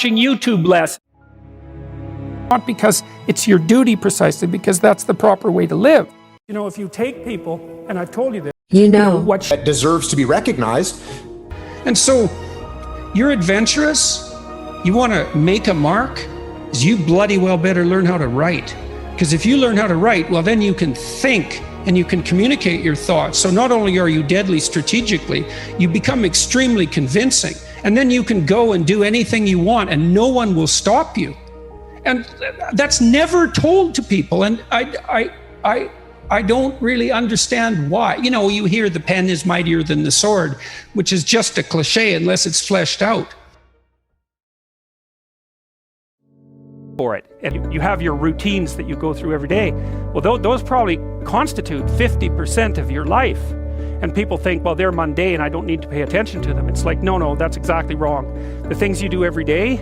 watching YouTube less. Not because it's your duty precisely, because that's the proper way to live. You know, if you take people, and I've told you this, what that deserves to be recognized. And so you're adventurous, you want to make a mark, you bloody well better learn how to write. Because if you learn how to write, well, then you can think and you can communicate your thoughts. So not only are you deadly strategically, you become extremely convincing. And then you can go and do anything you want and no one will stop you. And that's never told to people. And I don't really understand why. You know, you hear the pen is mightier than the sword, which is just a cliche unless it's fleshed out. For it. And you have your routines that you go through every day. Well, those probably constitute 50% of your life. And people think, well, they're mundane, I don't need to pay attention to them. It's like, no, that's exactly wrong. The things you do every day,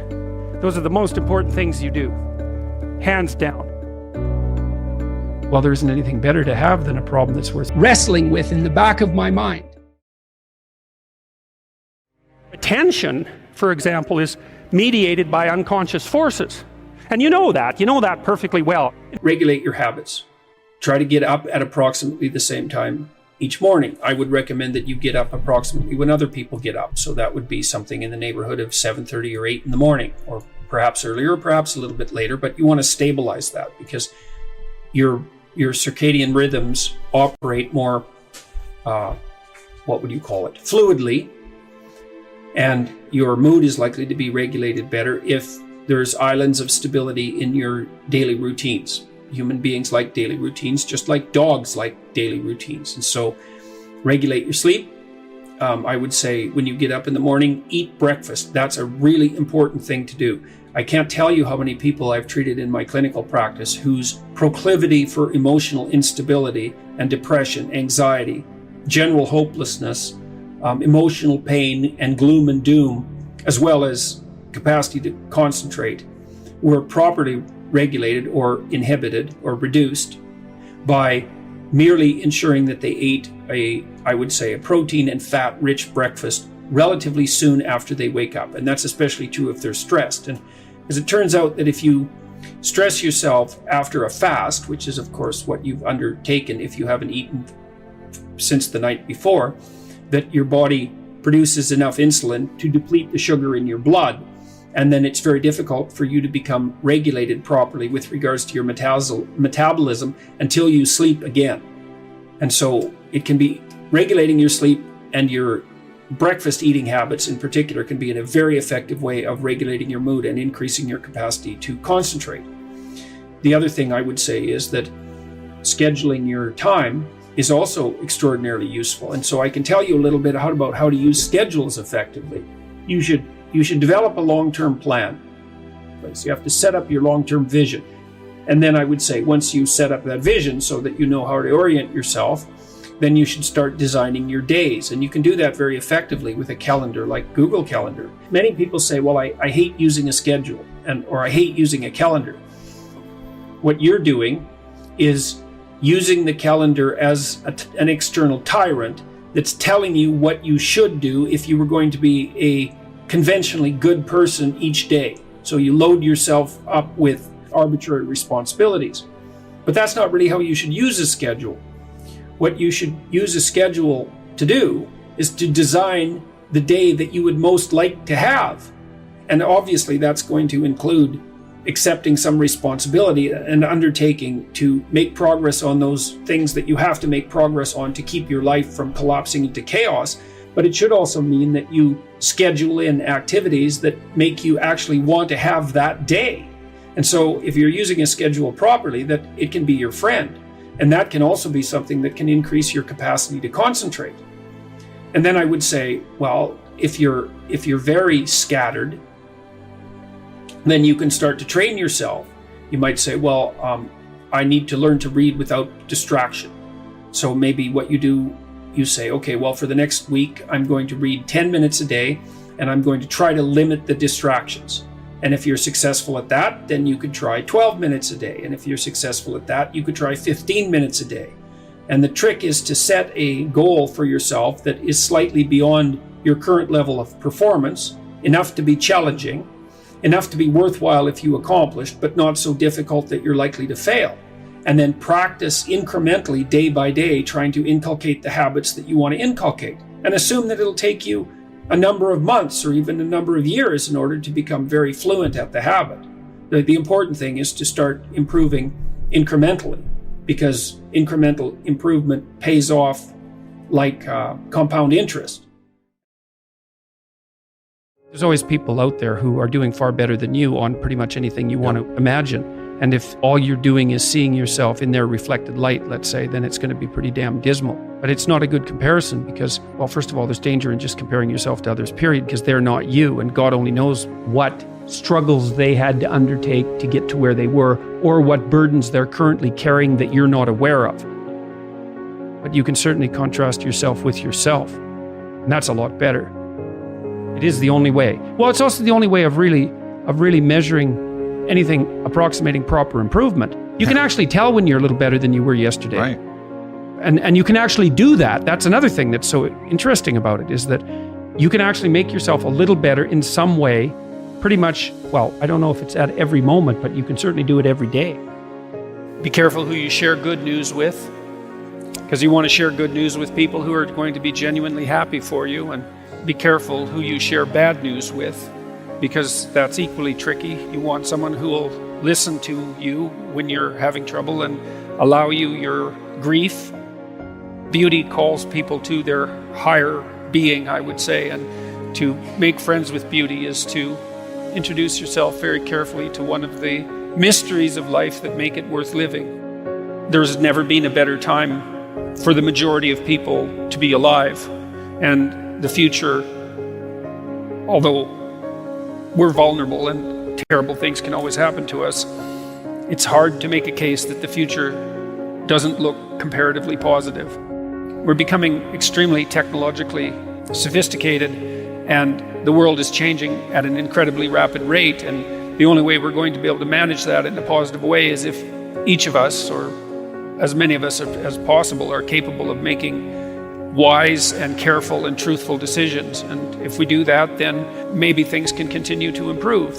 those are the most important things you do, hands down. Well, there isn't anything better to have than a problem that's worth wrestling with in the back of my mind. Attention, for example, is mediated by unconscious forces. And you know that perfectly well. Regulate your habits. Try to get up at approximately the same time each morning. I would recommend that you get up approximately when other people get up. So that would be something in the neighborhood of 7:30 or 8 in the morning, or perhaps earlier, or perhaps a little bit later, but you want to stabilize that because your circadian rhythms operate more, fluidly, and your mood is likely to be regulated better if there's islands of stability in your daily routines. Human beings like daily routines, just like dogs like daily routines. And so regulate your sleep. I would say when you get up in the morning, eat breakfast. That's a really important thing to do. I can't tell you how many people I've treated in my clinical practice whose proclivity for emotional instability and depression, anxiety, general hopelessness, emotional pain and gloom and doom, as well as capacity to concentrate, were properly regulated or inhibited or reduced by merely ensuring that they ate a protein and fat rich breakfast relatively soon after they wake up. And that's especially true if they're stressed. And as it turns out that if you stress yourself after a fast, which is of course what you've undertaken if you haven't eaten since the night before, that your body produces enough insulin to deplete the sugar in your blood. And then it's very difficult for you to become regulated properly with regards to your metabolism until you sleep again. And so it can be regulating your sleep, and your breakfast eating habits in particular can be in a very effective way of regulating your mood and increasing your capacity to concentrate. The other thing I would say is that scheduling your time is also extraordinarily useful. And so I can tell you a little bit about how to use schedules effectively. You should develop a long-term plan. So you have to set up your long-term vision. And then I would say once you set up that vision so that you know how to orient yourself, then you should start designing your days. And you can do that very effectively with a calendar like Google Calendar. Many people say, well, I hate using a schedule or I hate using a calendar. What you're doing is using the calendar as an external tyrant that's telling you what you should do if you were going to be a conventionally good person each day. So you load yourself up with arbitrary responsibilities. But that's not really how you should use a schedule. What you should use a schedule to do is to design the day that you would most like to have. And obviously that's going to include accepting some responsibility and undertaking to make progress on those things that you have to make progress on to keep your life from collapsing into chaos. But it should also mean that you schedule in activities that make you actually want to have that day. And so if you're using a schedule properly, that it can be your friend. And that can also be something that can increase your capacity to concentrate. And then I would say, well, if you're very scattered, then you can start to train yourself. You might say, well, I need to learn to read without distraction. So maybe what you do, you say, okay, well, for the next week, I'm going to read 10 minutes a day, and I'm going to try to limit the distractions. And if you're successful at that, then you could try 12 minutes a day. And if you're successful at that, you could try 15 minutes a day. And the trick is to set a goal for yourself that is slightly beyond your current level of performance, enough to be challenging, enough to be worthwhile if you accomplished, but not so difficult that you're likely to fail. And then practice incrementally, day by day, trying to inculcate the habits that you want to inculcate. And assume that it'll take you a number of months or even a number of years in order to become very fluent at the habit. The important thing is to start improving incrementally, because incremental improvement pays off like compound interest. There's always people out there who are doing far better than you on pretty much anything you want to imagine. And if all you're doing is seeing yourself in their reflected light, let's say, then it's going to be pretty damn dismal. But it's not a good comparison because, well, first of all, there's danger in just comparing yourself to others, period, because they're not you. And God only knows what struggles they had to undertake to get to where they were, or what burdens they're currently carrying that you're not aware of. But you can certainly contrast yourself with yourself. And that's a lot better. It is the only way. Well, it's also the only way of really measuring anything approximating proper improvement. You can actually tell when you're a little better than you were yesterday. Right. And you can actually do that. That's another thing that's so interesting about it, is that you can actually make yourself a little better in some way, pretty much, well, I don't know if it's at every moment, but you can certainly do it every day. Be careful who you share good news with, because you want to share good news with people who are going to be genuinely happy for you, and be careful who you share bad news with, because that's equally tricky. You want someone who will listen to you when you're having trouble and allow you your grief. Beauty calls people to their higher being, I would say, and to make friends with beauty is to introduce yourself very carefully to one of the mysteries of life that make it worth living. There's never been a better time for the majority of people to be alive, and the future, although we're vulnerable and terrible things can always happen to us, it's hard to make a case that the future doesn't look comparatively positive. We're becoming extremely technologically sophisticated, and the world is changing at an incredibly rapid rate, and the only way we're going to be able to manage that in a positive way is if each of us, or as many of us as possible, are capable of making wise and careful and truthful decisions. And if we do that, then maybe things can continue to improve.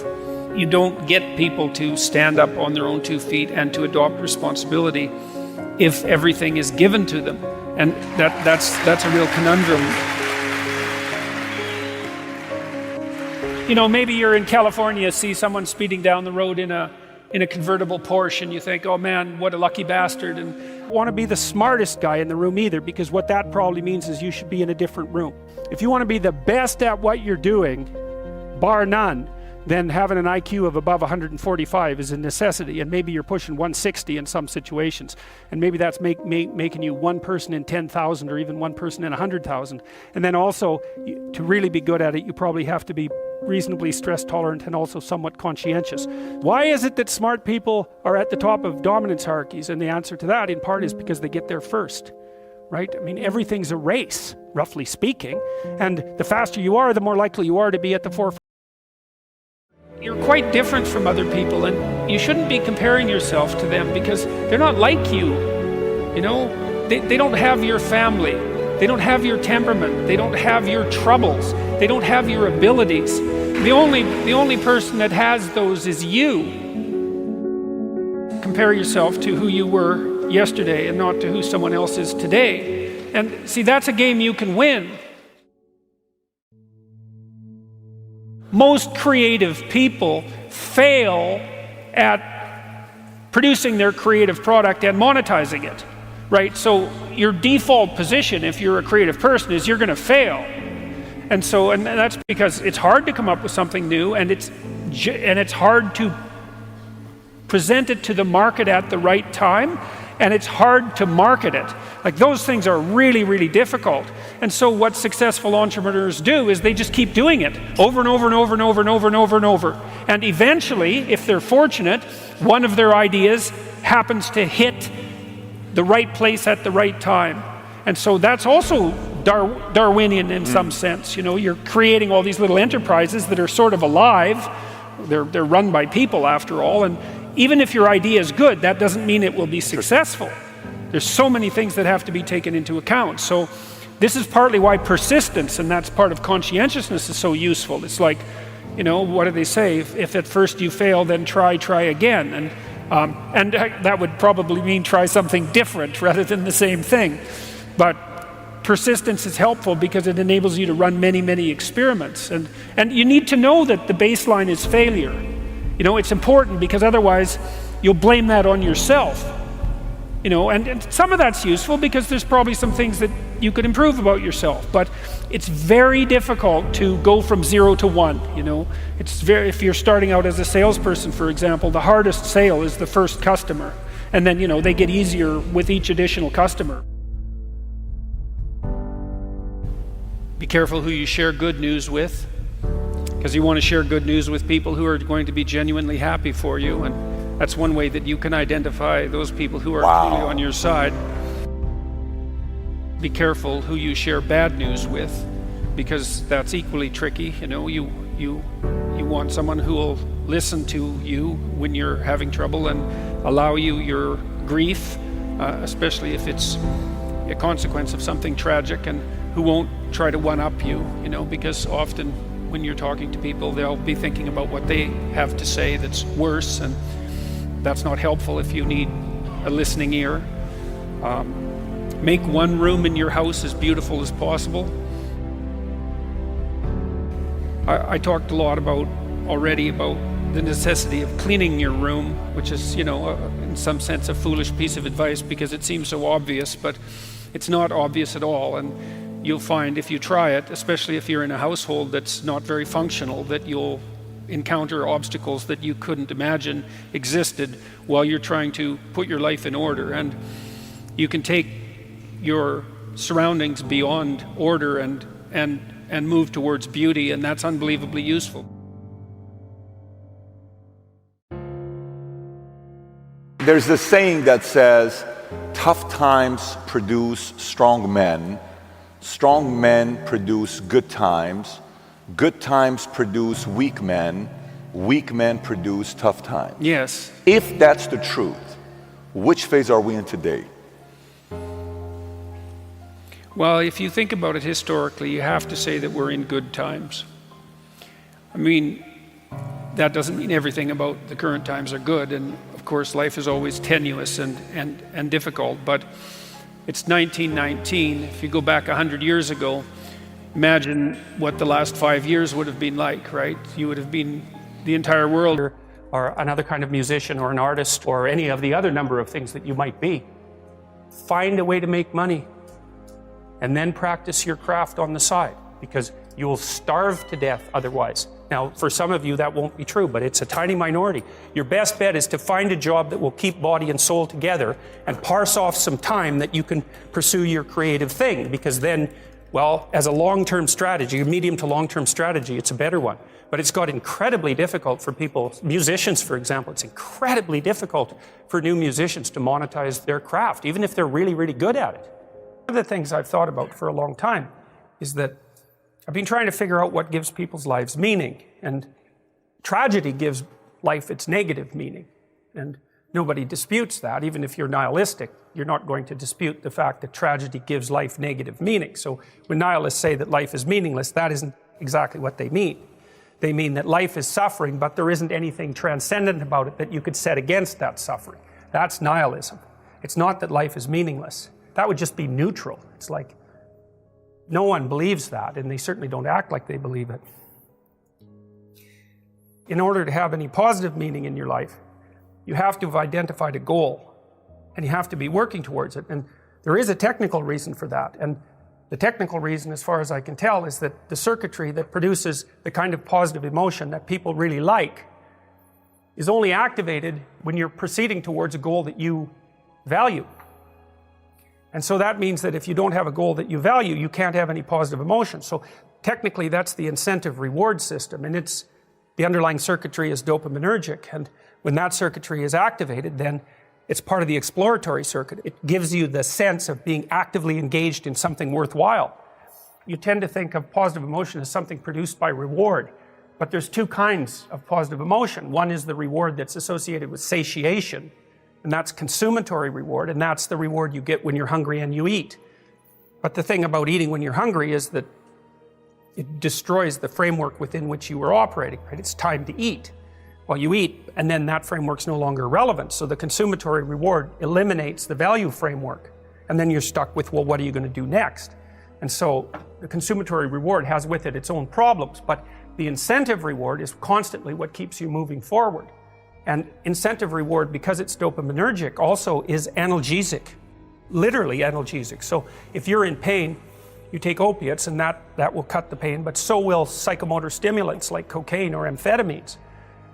You don't get people to stand up on their own 2 feet and to adopt responsibility if everything is given to them. And that's a real conundrum. You know, maybe you're in California, see someone speeding down the road in a convertible Porsche, and you think, oh man, what a lucky bastard. And want to be the smartest guy in the room either, because what that probably means is you should be in a different room. If you want to be the best at what you're doing, bar none, then having an IQ of above 145 is a necessity, and maybe you're pushing 160 in some situations, and maybe that's making you one person in 10,000 or even one person in 100,000. And then also, to really be good at it, you probably have to be reasonably stress tolerant and also somewhat conscientious. Why is it that smart people are at the top of dominance hierarchies? And the answer to that, in part, is because they get there first, right? I mean, everything's a race, roughly speaking, and the faster you are, the more likely you are to be at the forefront. You're quite different from other people, and you shouldn't be comparing yourself to them because they're not like you. You know, they don't have your family. They don't have your temperament. They don't have your troubles. They don't have your abilities. The only person that has those is you. Compare yourself to who you were yesterday and not to who someone else is today. And see, that's a game you can win. Most creative people fail at producing their creative product and monetizing it, right? So your default position, if you're a creative person, is you're going to fail. And that's because it's hard to come up with something new, and it's hard to present it to the market at the right time, and it's hard to market it. Like, those things are really, really difficult. And so what successful entrepreneurs do is they just keep doing it over and over and over and over and over and over and over. And eventually, if they're fortunate, one of their ideas happens to hit the right place at the right time. And so that's also Darwinian in some sense. You know, you're creating all these little enterprises that are sort of alive. They're run by people, after all. And even if your idea is good, that doesn't mean it will be successful. There's so many things that have to be taken into account. So this is partly why persistence, and that's part of conscientiousness, is so useful. It's like, You know, what do they say? If at first you fail, then try again. And that would probably mean try something different rather than the same thing. But persistence is helpful because it enables you to run many experiments. And you need to know that the baseline is failure. You know, it's important because otherwise you'll blame that on yourself. You know, and some of that's useful because there's probably some things that you could improve about yourself. But it's very difficult to go from 0 to 1, you know. If you're starting out as a salesperson, for example, the hardest sale is the first customer. And then, you know, they get easier with each additional customer. Be careful who you share good news with, because you want to share good news with people who are going to be genuinely happy for you. And that's one way that you can identify those people who are truly on your side. Be careful who you share bad news with, because that's equally tricky. You know, you want someone who will listen to you when you're having trouble and allow you your grief, especially if it's a consequence of something tragic, and who won't try to one-up you, you know, because often when you're talking to people, they'll be thinking about what they have to say that's worse, and that's not helpful if you need a listening ear. Make one room in your house as beautiful as possible. I talked a lot already about the necessity of cleaning your room, which is, you know, in some sense a foolish piece of advice because it seems so obvious, but it's not obvious at all. And you'll find if you try it, especially if you're in a household that's not very functional, that you'll encounter obstacles that you couldn't imagine existed while you're trying to put your life in order. And you can take your surroundings beyond order and move towards beauty, and that's unbelievably useful. There's this saying that says, tough times produce strong men produce good times produce weak men produce tough times. Yes. If that's the truth, which phase are we in today? Well, if you think about it historically, you have to say that we're in good times. I mean, that doesn't mean everything about the current times are good, and of course life is always tenuous and difficult, but it's 1919. If you go back 100 years ago, imagine what the last 5 years would have been like, right? You would have been the entire world, or another kind of musician or an artist or any of the other number of things that you might be. Find a way to make money and then practice your craft on the side, because you'll starve to death otherwise. Now, for some of you that won't be true, but it's a tiny minority. Your best bet is to find a job that will keep body and soul together and parse off some time that you can pursue your creative thing, because then, well, as a long-term strategy, a medium to long-term strategy, it's a better one. But it's got incredibly difficult for people, musicians, for example, it's incredibly difficult for new musicians to monetize their craft, even if they're really good at it. One of the things I've thought about for a long time is that I've been trying to figure out what gives people's lives meaning, and tragedy gives life its negative meaning, and nobody disputes that. Even if you're nihilistic, you're not going to dispute the fact that tragedy gives life negative meaning. So when nihilists say that life is meaningless, that isn't exactly what they mean. They mean that life is suffering, but there isn't anything transcendent about it that you could set against that suffering. That's nihilism. It's not that life is meaningless. That would just be neutral. It's like, no one believes that, and they certainly don't act like they believe it. In order to have any positive meaning in your life, you have to have identified a goal, and you have to be working towards it. And there is a technical reason for that. And the technical reason, as far as I can tell, is that the circuitry that produces the kind of positive emotion that people really like is only activated when you're proceeding towards a goal that you value. And so that means that if you don't have a goal that you value, you can't have any positive emotion. So technically that's the incentive reward system, and the underlying circuitry is dopaminergic, and when that circuitry is activated, then it's part of the exploratory circuit. It gives you the sense of being actively engaged in something worthwhile. You tend to think of positive emotion as something produced by reward, but there's two kinds of positive emotion. One is the reward that's associated with satiation, and that's consumatory reward, and that's the reward you get when you're hungry and you eat. But the thing about eating when you're hungry is that it destroys the framework within which you were operating, right? It's time to eat. Well, you eat, and then that framework's no longer relevant. So the consummatory reward eliminates the value framework. And then you're stuck with, well, what are you going to do next? And so the consummatory reward has with it its own problems, but the incentive reward is constantly what keeps you moving forward. And incentive reward, because it's dopaminergic, also is analgesic, literally analgesic. So if you're in pain, you take opiates and that will cut the pain, but so will psychomotor stimulants like cocaine or amphetamines.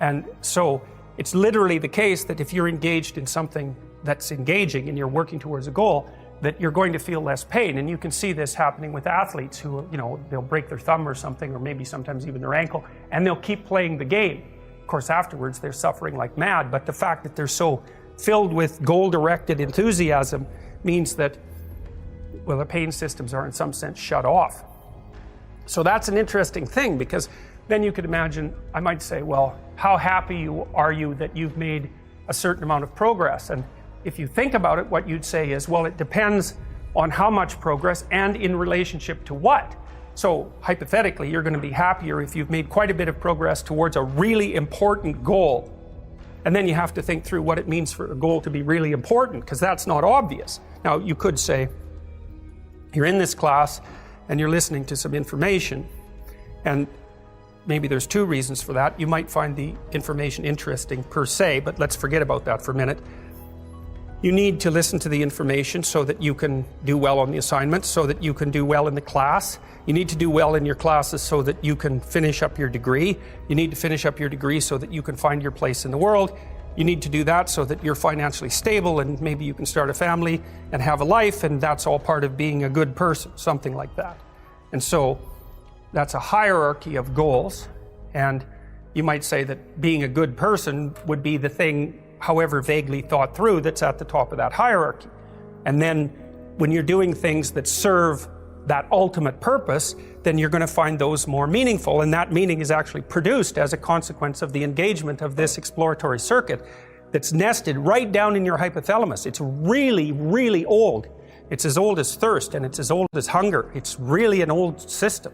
And so it's literally the case that if you're engaged in something that's engaging and you're working towards a goal, that you're going to feel less pain. And you can see this happening with athletes who, they'll break their thumb or something, or maybe sometimes even their ankle, and they'll keep playing the game. Of course, afterwards they're suffering like mad, but the fact that they're so filled with goal-directed enthusiasm means that, well, the pain systems are in some sense shut off. So that's an interesting thing, because then you could imagine, I might say, well, how happy are you that you've made a certain amount of progress? And if you think about it, what you'd say is, well, it depends on how much progress and in relationship to what. So hypothetically, you're going to be happier if you've made quite a bit of progress towards a really important goal. And then you have to think through what it means for a goal to be really important, because that's not obvious. Now, you could say, you're in this class and you're listening to some information, and maybe there's two reasons for that. You might find the information interesting per se, but let's forget about that for a minute. You need to listen to the information so that you can do well on the assignments, so that you can do well in the class. You need to do well in your classes so that you can finish up your degree. You need to finish up your degree so that you can find your place in the world. You need to do that so that you're financially stable and maybe you can start a family and have a life, and that's all part of being a good person, something like that. And so that's a hierarchy of goals, and you might say that being a good person would be the thing, however vaguely thought through, that's at the top of that hierarchy. And then when you're doing things that serve that ultimate purpose, then you're going to find those more meaningful, and that meaning is actually produced as a consequence of the engagement of this exploratory circuit that's nested right down in your hypothalamus. It's really, really old. It's as old as thirst, and it's as old as hunger. It's really an old system.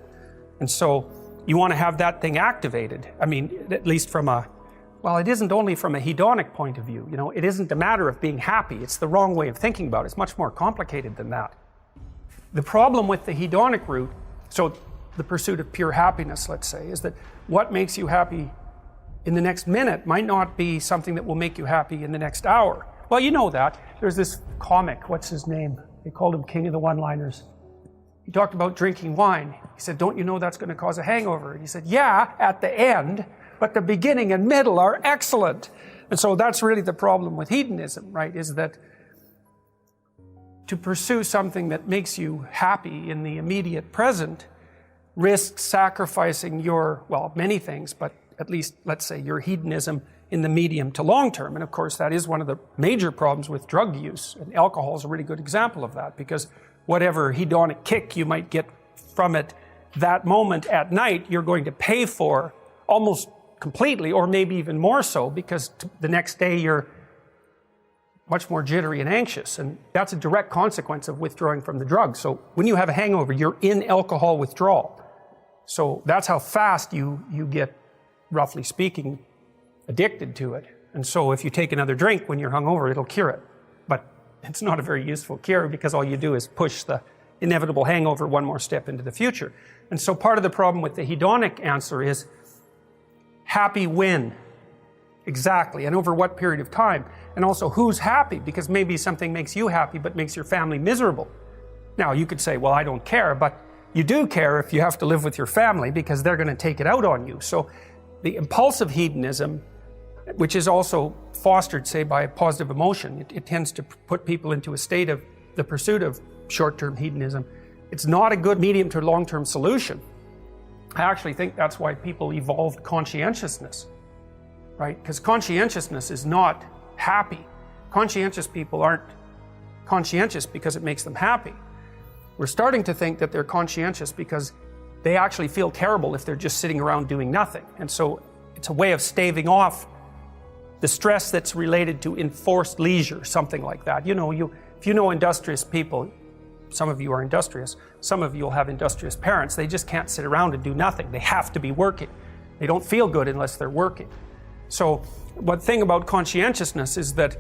And so you want to have that thing activated. I mean, at least from well, it isn't only from a hedonic point of view. It isn't a matter of being happy. It's the wrong way of thinking about it. It's much more complicated than that. The problem with the hedonic route, so the pursuit of pure happiness, let's say, is that what makes you happy in the next minute might not be something that will make you happy in the next hour. Well, you know that. There's this comic, what's his name? They called him King of the One-Liners. He talked about drinking wine. He said, don't you know that's going to cause a hangover? And he said, yeah, at the end, but the beginning and middle are excellent. And so that's really the problem with hedonism, right? Is that to pursue something that makes you happy in the immediate present risks sacrificing your, well, many things, but at least, let's say, your hedonism in the medium to long term. And of course, that is one of the major problems with drug use. And alcohol is a really good example of that, because whatever hedonic kick you might get from it that moment at night, you're going to pay for almost completely, or maybe even more so, because the next day you're much more jittery and anxious. And that's a direct consequence of withdrawing from the drug. So when you have a hangover, you're in alcohol withdrawal. So that's how fast you get, roughly speaking, addicted to it. And so if you take another drink when you're hungover, it'll cure it. But it's not a very useful cure, because all you do is push the inevitable hangover one more step into the future. And so part of the problem with the hedonic answer is happy when? Exactly, and over what period of time? And also, who's happy? Because maybe something makes you happy but makes your family miserable. Now, you could say, well, I don't care, but you do care if you have to live with your family, because they're going to take it out on you. So the impulsive hedonism, which is also fostered, say, by positive emotion, it tends to put people into a state of the pursuit of short-term hedonism. It's not a good medium to long-term solution. I actually think that's why people evolved conscientiousness, right? Because conscientiousness is not happy. Conscientious people aren't conscientious because it makes them happy. We're starting to think that they're conscientious because they actually feel terrible if they're just sitting around doing nothing. And so it's a way of staving off the stress that's related to enforced leisure, something like that. If you know industrious people, some of you are industrious. Some of you will have industrious parents. They just can't sit around and do nothing. They have to be working. They don't feel good unless they're working. So one thing about conscientiousness is that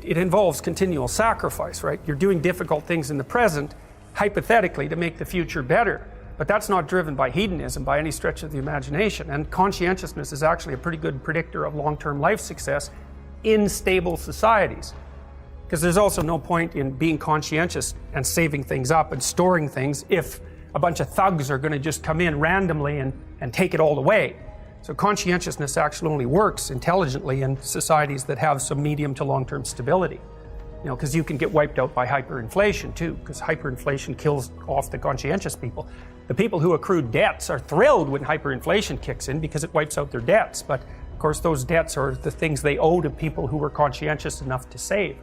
it involves continual sacrifice, right? You're doing difficult things in the present, hypothetically, to make the future better. But that's not driven by hedonism by any stretch of the imagination. And conscientiousness is actually a pretty good predictor of long-term life success in stable societies. Because there's also no point in being conscientious and saving things up and storing things if a bunch of thugs are going to just come in randomly and take it all away. So conscientiousness actually only works intelligently in societies that have some medium to long-term stability. You know, because you can get wiped out by hyperinflation too, because hyperinflation kills off the conscientious people. The people who accrue debts are thrilled when hyperinflation kicks in because it wipes out their debts. But of course, those debts are the things they owe to people who were conscientious enough to save.